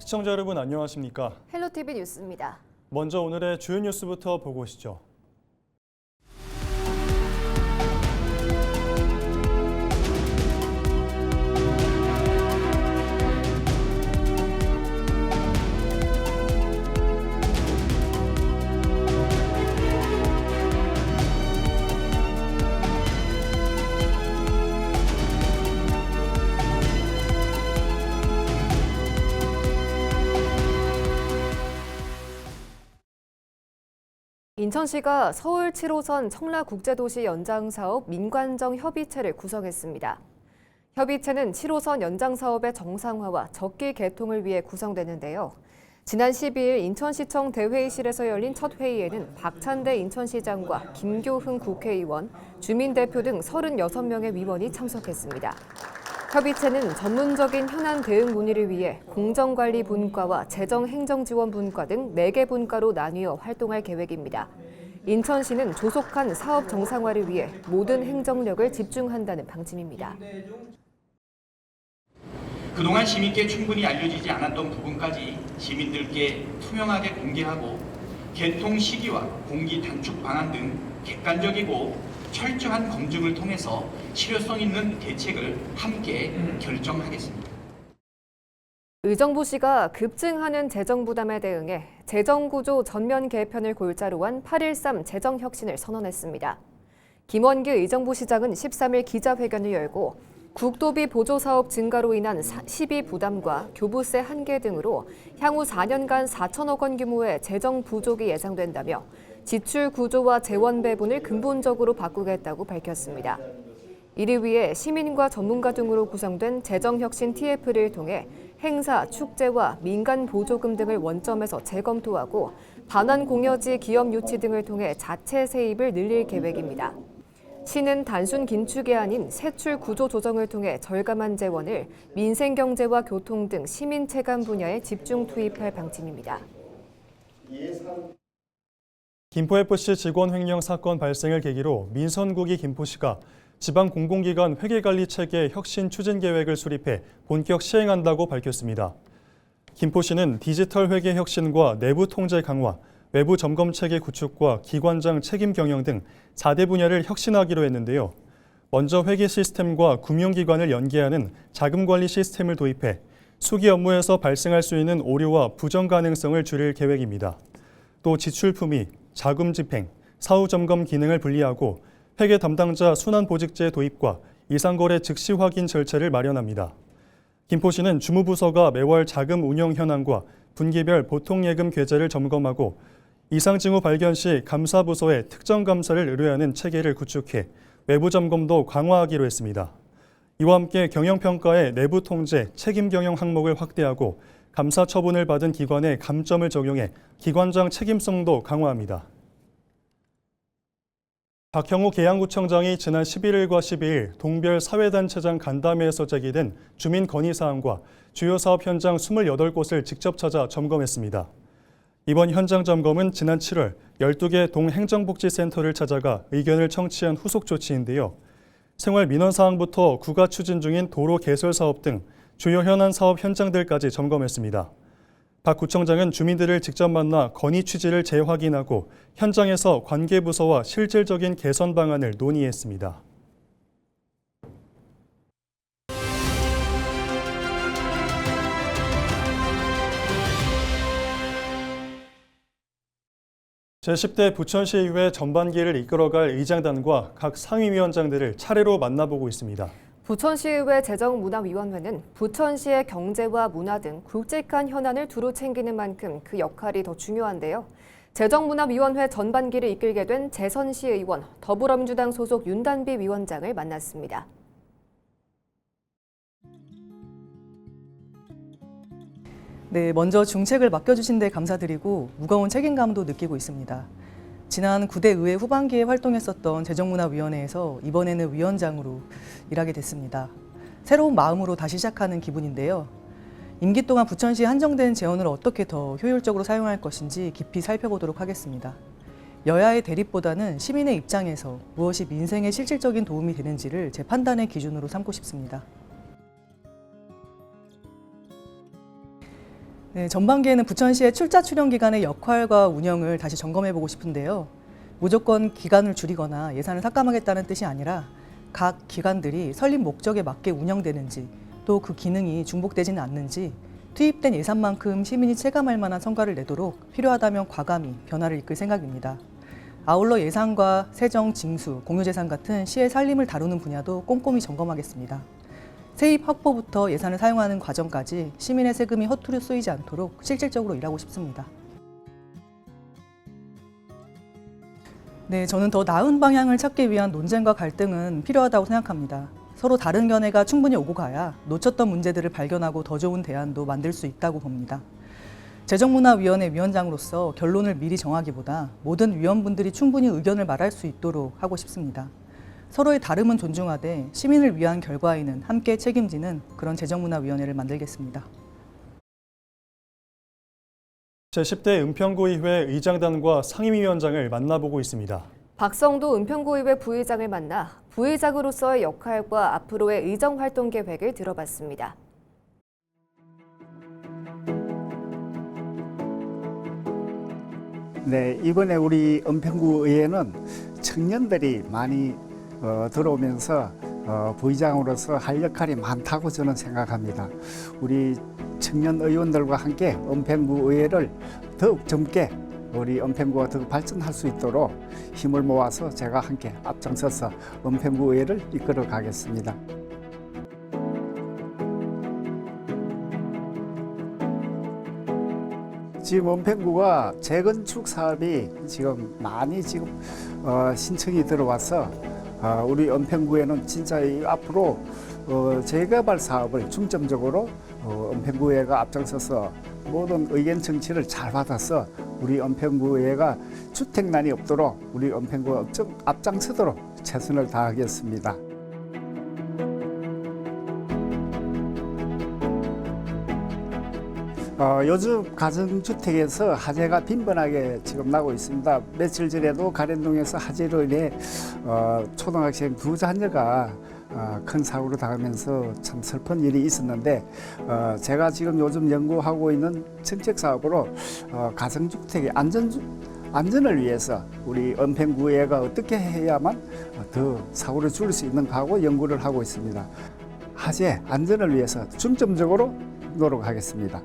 시청자 여러분 안녕하십니까? 헬로티비 뉴스입니다. 먼저 오늘의 주요 뉴스부터 보고 오시죠. 인천시가 서울 7호선 청라국제도시 연장사업 민관정 협의체를 구성했습니다. 협의체는 7호선 연장사업의 정상화와 적기 개통을 위해 구성되는데요. 지난 12일 인천시청 대회의실에서 열린 첫 회의에는 박찬대 인천시장과 김교흥 국회의원, 주민대표 등 36명의 위원이 참석했습니다. 협의체는 전문적인 현안 대응 논의를 위해 공정관리 분과와 재정행정지원 분과 등 4개 분과로 나뉘어 활동할 계획입니다. 인천시는 조속한 사업 정상화를 위해 모든 행정력을 집중한다는 방침입니다. 그동안 시민께 충분히 알려지지 않았던 부분까지 시민들께 투명하게 공개하고 개통 시기와 공기 단축 방안 등 객관적이고 철저한 검증을 통해서 실효성 있는 대책을 함께 결정하겠습니다. 의정부시가 급증하는 재정 부담에 대응해 재정구조 전면 개편을 골자로 한 8.13 재정혁신을 선언했습니다. 김원규 의정부시장은 13일 기자회견을 열고 국도비 보조사업 증가로 인한 시비 부담과 교부세 한계 등으로 향후 4년간 4천억 원 규모의 재정 부족이 예상된다며 지출 구조와 재원 배분을 근본적으로 바꾸겠다고 밝혔습니다. 이를 위해 시민과 전문가 등으로 구성된 재정혁신 TF를 통해 행사, 축제와 민간 보조금 등을 원점에서 재검토하고 반환 공여지 기업 유치 등을 통해 자체 세입을 늘릴 계획입니다. 시는 단순 긴축이 아닌 세출 구조 조정을 통해 절감한 재원을 민생경제와 교통 등 시민 체감 분야에 집중 투입할 방침입니다. 김포FC 직원 횡령 사건 발생을 계기로 민선국이 김포시가 지방 공공기관 회계관리체계 혁신 추진 계획을 수립해 본격 시행한다고 밝혔습니다. 김포시는 디지털 회계 혁신과 내부 통제 강화, 외부 점검 체계 구축과 기관장 책임 경영 등 4대 분야를 혁신하기로 했는데요. 먼저 회계 시스템과 금융기관을 연계하는 자금 관리 시스템을 도입해 수기 업무에서 발생할 수 있는 오류와 부정 가능성을 줄일 계획입니다. 또 지출 품위, 자금 집행, 사후 점검 기능을 분리하고 회계 담당자 순환 보직제 도입과 이상거래 즉시 확인 절차를 마련합니다. 김포시는 주무부서가 매월 자금 운영 현황과 분기별 보통예금 계좌를 점검하고 이상징후 발견 시 감사부서에 특정 감사를 의뢰하는 체계를 구축해 외부 점검도 강화하기로 했습니다. 이와 함께 경영평가의 내부 통제, 책임 경영 항목을 확대하고 감사 처분을 받은 기관에 감점을 적용해 기관장 책임성도 강화합니다. 박형우 계양구청장이 지난 11일과 12일 동별 사회단체장 간담회에서 제기된 주민 건의사항과 주요 사업 현장 28곳을 직접 찾아 점검했습니다. 이번 현장 점검은 지난 7월 12개 동행정복지센터를 찾아가 의견을 청취한 후속 조치인데요. 생활 민원 사항부터 구가 추진 중인 도로 개설 사업 등 주요 현안 사업 현장들까지 점검했습니다. 박 구청장은 주민들을 직접 만나 건의 취지를 재확인하고 현장에서 관계부서와 실질적인 개선 방안을 논의했습니다. 제10대 부천시의회 전반기를 이끌어갈 의장단과 각 상임위원장들을 차례로 만나보고 있습니다. 부천시의회 재정문화위원회는 부천시의 경제와 문화 등 굵직한 현안을 두루 챙기는 만큼 그 역할이 더 중요한데요. 재정문화위원회 전반기를 이끌게 된 재선시 의원, 더불어민주당 소속 윤단비 위원장을 만났습니다. 네, 먼저 중책을 맡겨주신 데 감사드리고 무거운 책임감도 느끼고 있습니다. 지난 9대 의회 후반기에 활동했었던 재정문화위원회에서 이번에는 위원장으로 일하게 됐습니다. 새로운 마음으로 다시 시작하는 기분인데요. 임기 동안 부천시 한정된 재원을 어떻게 더 효율적으로 사용할 것인지 깊이 살펴보도록 하겠습니다. 여야의 대립보다는 시민의 입장에서 무엇이 민생에 실질적인 도움이 되는지를 제 판단의 기준으로 삼고 싶습니다. 네, 전반기에는 부천시의 출자 출연 기관의 역할과 운영을 다시 점검해보고 싶은데요. 무조건 기간을 줄이거나 예산을 삭감하겠다는 뜻이 아니라 각 기관들이 설립 목적에 맞게 운영되는지 또 그 기능이 중복되지는 않는지 투입된 예산만큼 시민이 체감할 만한 성과를 내도록 필요하다면 과감히 변화를 이끌 생각입니다. 아울러 예산과 세정, 징수, 공유재산 같은 시의 살림을 다루는 분야도 꼼꼼히 점검하겠습니다. 세입 확보부터 예산을 사용하는 과정까지 시민의 세금이 허투루 쓰이지 않도록 실질적으로 일하고 싶습니다. 네, 저는 더 나은 방향을 찾기 위한 논쟁과 갈등은 필요하다고 생각합니다. 서로 다른 견해가 충분히 오고 가야 놓쳤던 문제들을 발견하고 더 좋은 대안도 만들 수 있다고 봅니다. 재정문화위원회 위원장으로서 결론을 미리 정하기보다 모든 위원분들이 충분히 의견을 말할 수 있도록 하고 싶습니다. 서로의 다름은 존중하되 시민을 위한 결과에는 함께 책임지는 그런 재정문화위원회를 만들겠습니다. 제10대 은평구의회 의장단과 상임위원장을 만나보고 있습니다. 박성도 은평구의회 부의장을 만나 부의장으로서의 역할과 앞으로의 의정활동 계획을 들어봤습니다. 네, 이번에 우리 은평구 의회는 청년들이 많이 들어오면서 부의장으로서 할 역할이 많다고 저는 생각합니다. 우리 청년 의원들과 함께 은평구 의회를 더욱 젊게 우리 은평구가 더 발전할 수 있도록 힘을 모아서 제가 함께 앞장서서 은평구 의회를 이끌어 가겠습니다. 지금 은평구가 재건축 사업이 지금 많이 신청이 들어와서 우리 은평구에는 진짜 앞으로 재개발 사업을 중점적으로 은평구회가 앞장서서 모든 의견 청취를 잘 받아서 우리 은평구회가 주택난이 없도록 우리 은평구가 앞장서도록 최선을 다하겠습니다. 요즘 가정주택에서 화재가 빈번하게 지금 나고 있습니다. 며칠 전에도 가련동에서 화재로 인해 초등학생 두 자녀가 큰 사고로 당하면서 참 슬픈 일이 있었는데 제가 지금 요즘 연구하고 있는 정책 사업으로 가정주택의 안전을 위해서 우리 은평구회가 어떻게 해야만 더 사고를 줄일 수 있는가 하고 연구를 하고 있습니다. 화재 안전을 위해서 중점적으로 노력하겠습니다.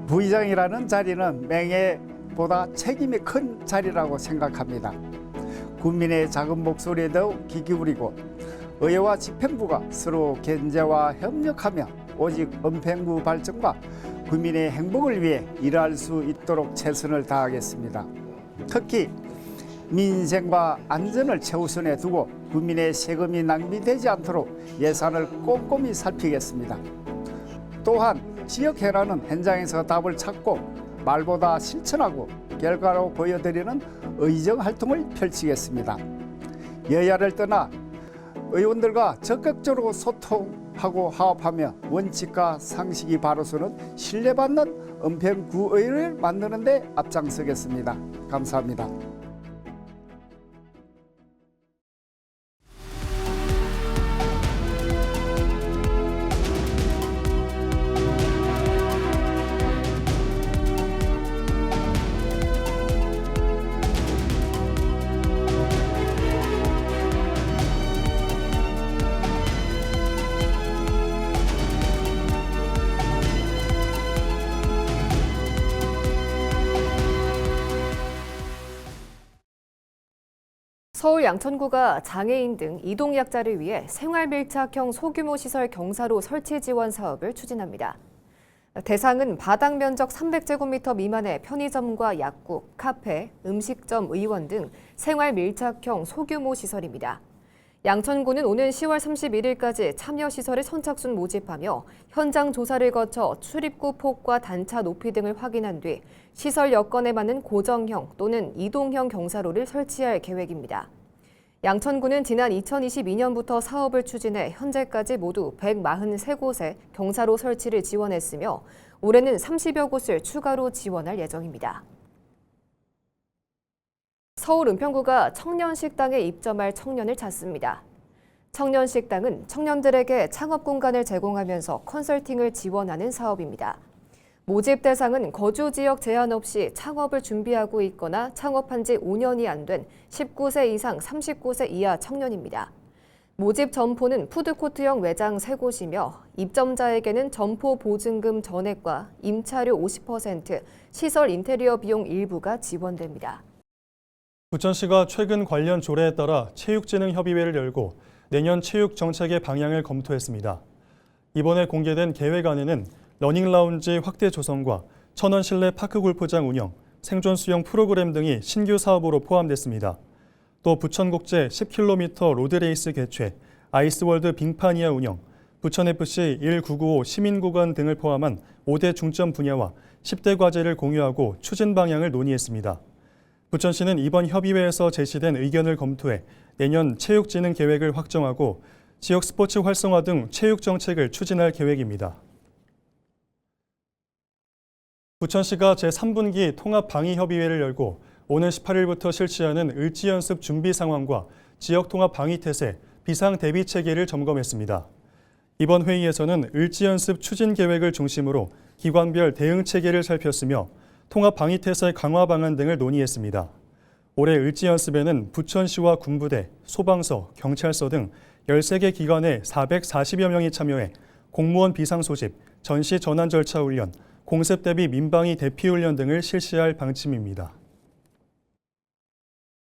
부의장이라는 자리는 명예보다 책임이 큰 자리라고 생각합니다. 국민의 작은 목소리에도 귀 기울이고 의회와 집행부가 서로 견제와 협력하며 오직 은평구 발전과 국민의 행복을 위해 일할 수 있도록 최선을 다하겠습니다. 특히 민생과 안전을 최우선에 두고 국민의 세금이 낭비되지 않도록 예산을 꼼꼼히 살피겠습니다. 또한 지역 현안은 현장에서 답을 찾고 말보다 실천하고 결과로 보여드리는 의정 활동을 펼치겠습니다. 여야를 떠나 의원들과 적극적으로 소통하고 화합하며 원칙과 상식이 바로서는 신뢰받는 은평구의회를 만드는 데 앞장서겠습니다. 감사합니다. 서울 양천구가 장애인 등 이동약자를 위해 생활밀착형 소규모 시설 경사로 설치 지원 사업을 추진합니다. 대상은 바닥 면적 300제곱미터 미만의 편의점과 약국, 카페, 음식점, 의원 등 생활밀착형 소규모 시설입니다. 양천구는 오는 10월 31일까지 참여시설을 선착순 모집하며 현장 조사를 거쳐 출입구 폭과 단차 높이 등을 확인한 뒤 시설 여건에 맞는 고정형 또는 이동형 경사로를 설치할 계획입니다. 양천구는 지난 2022년부터 사업을 추진해 현재까지 모두 143곳에 경사로 설치를 지원했으며 올해는 30여 곳을 추가로 지원할 예정입니다. 서울 은평구가 청년식당에 입점할 청년을 찾습니다. 청년식당은 청년들에게 창업 공간을 제공하면서 컨설팅을 지원하는 사업입니다. 모집 대상은 거주 지역 제한 없이 창업을 준비하고 있거나 창업한 지 5년이 안 된 19세 이상 39세 이하 청년입니다. 모집 점포는 푸드코트형 매장 3곳이며 입점자에게는 점포 보증금 전액과 임차료 50%, 시설 인테리어 비용 일부가 지원됩니다. 부천시가 최근 관련 조례에 따라 체육진흥협의회를 열고 내년 체육 정책의 방향을 검토했습니다. 이번에 공개된 계획안에는 러닝라운지 확대 조성과 천원 실내 파크 골프장 운영, 생존 수영 프로그램 등이 신규 사업으로 포함됐습니다. 또 부천국제 10km 로드레이스 개최, 아이스월드 빙판이야 운영, 부천FC 1995 시민구간 등을 포함한 5대 중점 분야와 10대 과제를 공유하고 추진 방향을 논의했습니다. 부천시는 이번 협의회에서 제시된 의견을 검토해 내년 체육진흥 계획을 확정하고 지역 스포츠 활성화 등 체육 정책을 추진할 계획입니다. 부천시가 제3분기 통합방위협의회를 열고 오는 18일부터 실시하는 을지연습 준비 상황과 지역 통합 방위 태세, 비상 대비 체계를 점검했습니다. 이번 회의에서는 을지연습 추진 계획을 중심으로 기관별 대응 체계를 살폈으며 통합 방위 태세 강화 방안 등을 논의했습니다. 올해 을지연습에는 부천시와 군부대, 소방서, 경찰서 등 13개 기관의 440여 명이 참여해 공무원 비상 소집, 전시 전환 절차 훈련, 공습 대비 민방위 대피 훈련 등을 실시할 방침입니다.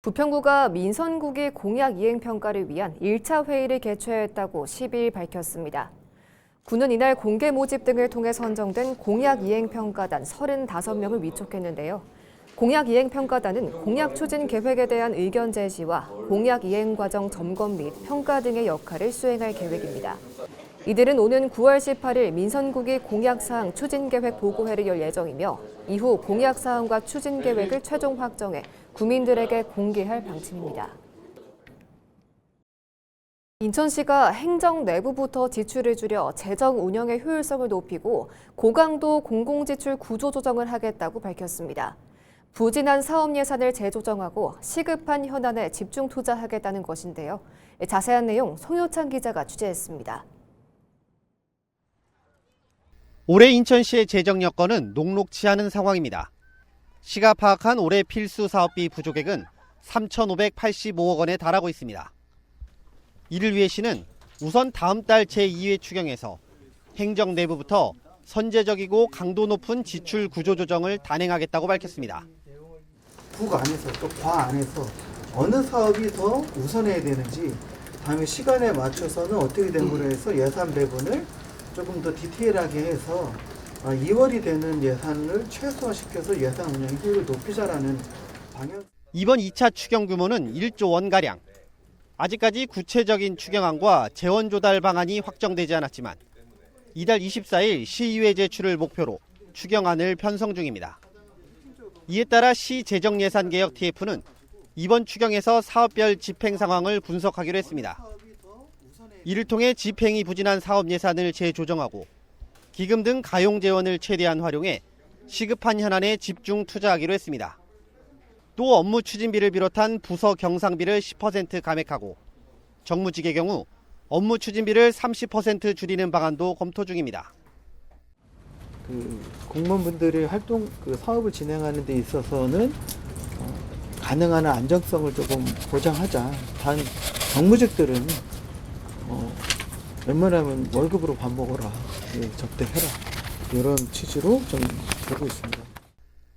부평구가 민선국이 공약 이행 평가를 위한 1차 회의를 개최했다고 10일 밝혔습니다. 구는 이날 공개 모집 등을 통해 선정된 공약 이행 평가단 35명을 위촉했는데요. 공약 이행 평가단은 공약 추진 계획에 대한 의견 제시와 공약 이행 과정 점검 및 평가 등의 역할을 수행할 계획입니다. 이들은 오는 9월 18일 민선국이 공약사항 추진계획 보고회를 열 예정이며 이후 공약사항과 추진계획을 최종 확정해 구민들에게 공개할 방침입니다. 인천시가 행정 내부부터 지출을 줄여 재정 운영의 효율성을 높이고 고강도 공공지출 구조 조정을 하겠다고 밝혔습니다. 부진한 사업 예산을 재조정하고 시급한 현안에 집중 투자하겠다는 것인데요. 자세한 내용 송효찬 기자가 취재했습니다. 올해 인천시의 재정 여건은 녹록치 않은 상황입니다. 시가 파악한 올해 필수 사업비 부족액은 3,585억 원에 달하고 있습니다. 이를 위해 시는 우선 다음 달 제2회 추경에서 행정 내부부터 선제적이고 강도 높은 지출 구조 조정을 단행하겠다고 밝혔습니다. 국 안에서 또 과 안에서 어느 사업이 더 우선해야 되는지 다음에 시간에 맞춰서는 어떻게 된 거로 해서 예산 배분을 조금 더 디테일하게 해서 2월이 되는 예산을 최소화시켜서 예산 운영 효율을 높이자라는 방향. 이번 2차 추경 규모는 1조 원가량. 아직까지 구체적인 추경안과 재원 조달 방안이 확정되지 않았지만 이달 24일 시의회 제출을 목표로 추경안을 편성 중입니다. 이에 따라 시 재정예산개혁 TF는 이번 추경에서 사업별 집행 상황을 분석하기로 했습니다. 이를 통해 집행이 부진한 사업 예산을 재조정하고 기금 등 가용 재원을 최대한 활용해 시급한 현안에 집중 투자하기로 했습니다. 또 업무 추진비를 비롯한 부서 경상비를 10% 감액하고 정무직의 경우 업무 추진비를 30% 줄이는 방안도 검토 중입니다. 공무원분들의 활동 사업을 진행하는 데 있어서는 가능한 안정성을 조금 보장하자. 단 정무직들은 웬만하면 월급으로 밥 먹어라, 접대해라, 이런 취지로 좀 보고 있습니다.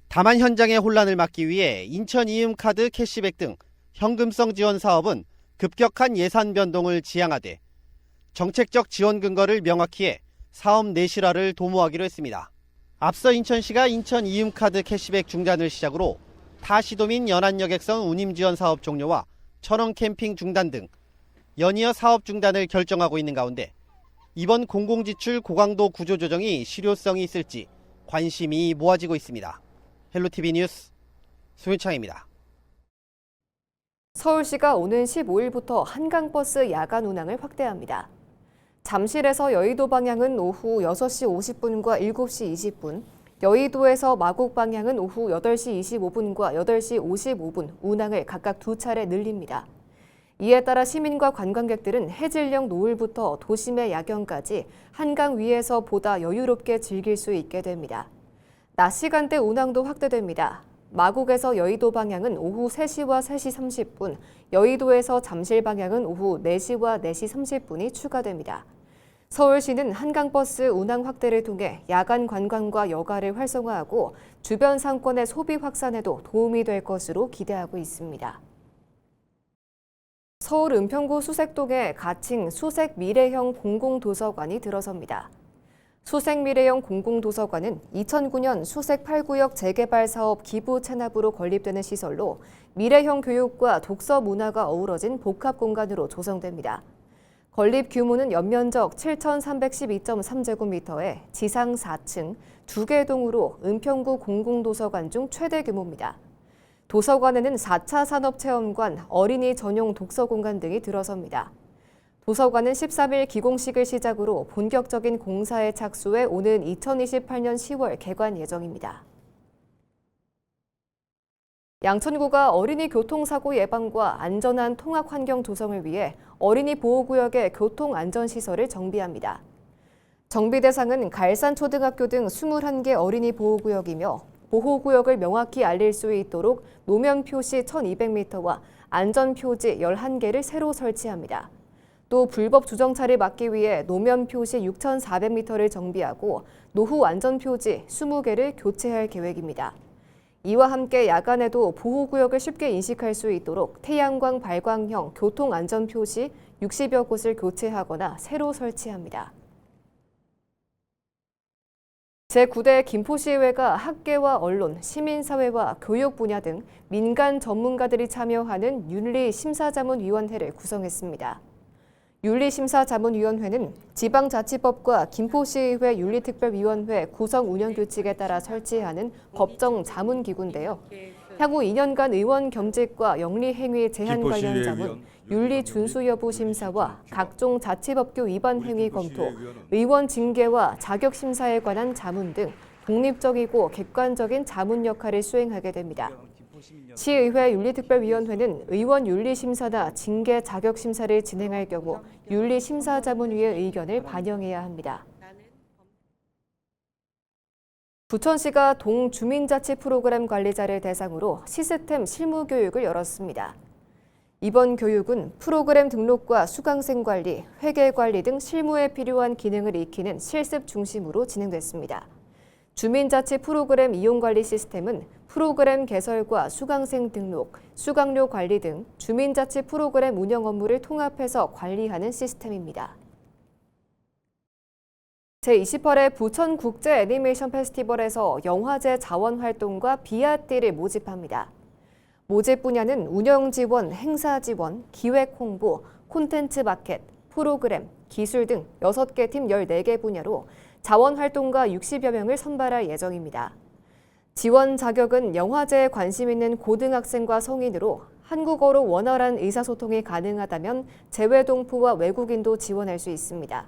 다만 현장의 혼란을 막기 위해 인천 이음카드 캐시백 등 현금성 지원 사업은 급격한 예산 변동을 지양하되 정책적 지원 근거를 명확히 해 사업 내실화를 도모하기로 했습니다. 앞서 인천시가 인천 이음카드 캐시백 중단을 시작으로 타시도민 연안여객선 운임 지원 사업 종료와 천원 캠핑 중단 등 연이어 사업 중단을 결정하고 있는 가운데 이번 공공지출 고강도 구조조정이 실효성이 있을지 관심이 모아지고 있습니다. 헬로티비 뉴스 송유창입니다. 서울시가 오는 15일부터 한강버스 야간 운항을 확대합니다. 잠실에서 여의도 방향은 오후 6시 50분과 7시 20분, 여의도에서 마곡 방향은 오후 8시 25분과 8시 55분 운항을 각각 2차례 늘립니다. 이에 따라 시민과 관광객들은 해질녘 노을부터 도심의 야경까지 한강 위에서 보다 여유롭게 즐길 수 있게 됩니다. 낮 시간대 운항도 확대됩니다. 마곡에서 여의도 방향은 오후 3시와 3시 30분, 여의도에서 잠실 방향은 오후 4시와 4시 30분이 추가됩니다. 서울시는 한강버스 운항 확대를 통해 야간 관광과 여가를 활성화하고 주변 상권의 소비 확산에도 도움이 될 것으로 기대하고 있습니다. 서울 은평구 수색동에 가칭 수색 미래형 공공도서관이 들어섭니다. 수색 미래형 공공도서관은 2009년 수색 8구역 재개발 사업 기부 체납으로 건립되는 시설로 미래형 교육과 독서 문화가 어우러진 복합 공간으로 조성됩니다. 건립 규모는 연면적 7,312.3제곱미터에 지상 4층, 2개 동으로 은평구 공공도서관 중 최대 규모입니다. 도서관에는 4차 산업체험관, 어린이 전용 독서공간 등이 들어섭니다. 도서관은 13일 기공식을 시작으로 본격적인 공사에 착수해 오는 2028년 10월 개관 예정입니다. 양천구가 어린이 교통사고 예방과 안전한 통학 환경 조성을 위해 어린이 보호구역의 교통안전시설을 정비합니다. 정비 대상은 갈산초등학교 등 21개 어린이 보호구역이며 보호구역을 명확히 알릴 수 있도록 노면 표시 1200m와 안전표지 11개를 새로 설치합니다. 또 불법 주정차를 막기 위해 노면 표시 6400m를 정비하고 노후 안전표지 20개를 교체할 계획입니다. 이와 함께 야간에도 보호구역을 쉽게 인식할 수 있도록 태양광 발광형 교통안전표시 60여 곳을 교체하거나 새로 설치합니다. 제9대 김포시의회가 학계와 언론, 시민사회와 교육 분야 등 민간 전문가들이 참여하는 윤리심사자문위원회를 구성했습니다. 윤리심사자문위원회는 지방자치법과 김포시의회 윤리특별위원회 구성 운영규칙에 따라 설치하는 법정 자문기구인데요. 향후 2년간 의원 겸직과 영리행위 제한 관련 자문, 윤리 준수 여부 심사와 각종 자치법규 위반 행위 검토, 의원 징계와 자격 심사에 관한 자문 등 독립적이고 객관적인 자문 역할을 수행하게 됩니다. 시의회 윤리특별위원회는 의원 윤리심사나 징계 자격심사를 진행할 경우 윤리심사자문위의 의견을 반영해야 합니다. 부천시가 동주민자치 프로그램 관리자를 대상으로 시스템 실무 교육을 열었습니다. 이번 교육은 프로그램 등록과 수강생 관리, 회계 관리 등 실무에 필요한 기능을 익히는 실습 중심으로 진행됐습니다. 주민자치 프로그램 이용관리 시스템은 프로그램 개설과 수강생 등록, 수강료 관리 등 주민자치 프로그램 운영 업무를 통합해서 관리하는 시스템입니다. 제28회 부천국제 애니메이션 페스티벌에서 영화제 자원 활동과 비아띠를 모집합니다. 모집 분야는 운영 지원, 행사 지원, 기획 홍보, 콘텐츠 마켓, 프로그램, 기술 등 6개 팀 14개 분야로 자원 활동가 60여 명을 선발할 예정입니다. 지원 자격은 영화제에 관심 있는 고등학생과 성인으로 한국어로 원활한 의사소통이 가능하다면 재외동포와 외국인도 지원할 수 있습니다.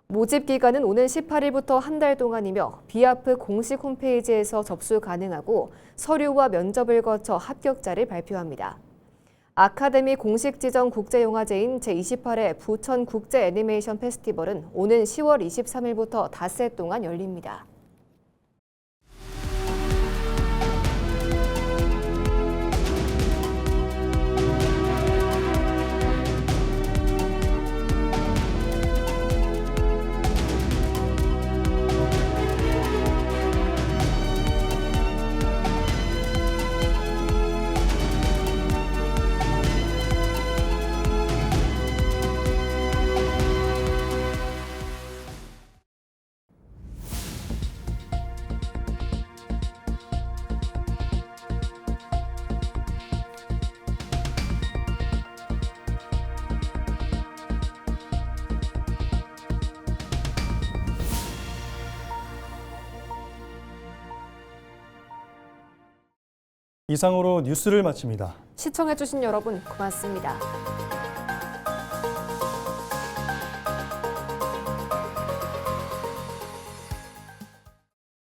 모집 기간은 오는 18일부터 한 달 동안이며 비아프 공식 홈페이지에서 접수 가능하고 서류와 면접을 거쳐 합격자를 발표합니다. 아카데미 공식 지정 국제영화제인 제28회 부천 국제 애니메이션 페스티벌은 오는 10월 23일부터 닷새 동안 열립니다. 이상으로 뉴스를 마칩니다. 시청해주신 여러분 고맙습니다.